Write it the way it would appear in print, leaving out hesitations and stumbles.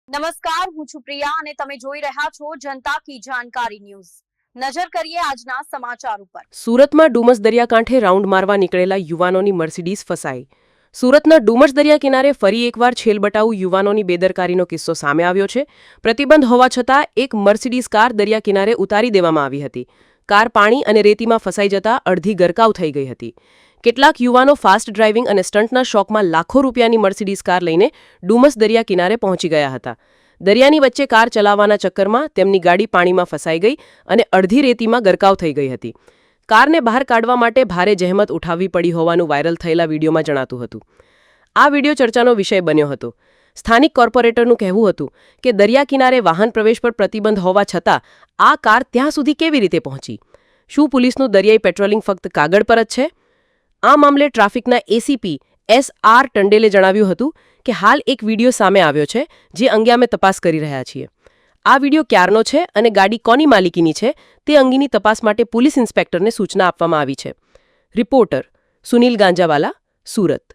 નમસ્કાર, હું છું પ્રિયા અને તમે જોઈ રહ્યા છો જનતા કી જાણકારી ન્યૂઝ. નજર કરીએ આજના સમાચાર ઉપર. સુરતમાં ડુમસ દરિયાકાંઠે રાઉન્ડ મારવા નીકળેલા યુવાનોની મર્સિડીઝ ફસાઈ. સુરતના ડુમસ દરિયા કિનારે ફરી એકવાર છેલબટાઉ યુવાનોની બેદરકારીનો કિસ્સો સામે આવ્યો છે. પ્રતિબંધ હોવા છતાં એક મર્સિડીઝ કાર દરિયા કિનારે ઉતારી દેવામાં આવી હતી. કાર પાણી અને રેતીમાં ફસાઈ જતા અડધી ગરકાવ થઈ ગઈ હતી. કેટલાક યુવાનો ફાસ્ટ ડ્રાઇવિંગ અને સ્ટન્ટના શોખમાં લાખો રૂપિયાની મર્સિડીઝ કાર લઈને ડુમસ દરિયા કિનારે પહોંચી ગયા હતા. દરિયાની વચ્ચે કાર ચલાવવાના ચક્કરમાં તેમની ગાડી પાણીમાં ફસાઈ ગઈ અને અડધી રેતીમાં ગરકાવ થઈ ગઈ હતી. કારને બહાર કાઢવા માટે ભારે જહેમત ઉઠાવવી પડી હોવાનું વાયરલ થયેલા વિડીયોમાં જણાતું હતું. આ વિડીયો ચર્ચાનો વિષય બન્યો હતો. સ્થાનિક કોર્પોરેટરનું કહેવું હતું કે દરિયા કિનારે વાહન પ્રવેશ પર પ્રતિબંધ હોવા છતાં આ કાર ત્યાં સુધી કેવી રીતે પહોંચી? શું પોલીસનું દરિયાઈ પેટ્રોલિંગ ફક્ત કાગળ પર જ છે? આ મામલે ટ્રાફિકના એસીપી SR ટંડેલે જણાવ્યું હતું કે હાલ એક વિડીયો સામે આવ્યો છે જે અંગે અમે તપાસ કરી રહ્યા છીએ. આ વિડીયો ક્યારનો છે અને ગાડી કોની માલિકીની છે તે અંગેની તપાસ માટે પોલીસ ઇન્સ્પેક્ટરને સૂચના આપવામાં આવી છે. રિપોર્ટર સુનિલ ગાંજાવાલા, સુરત.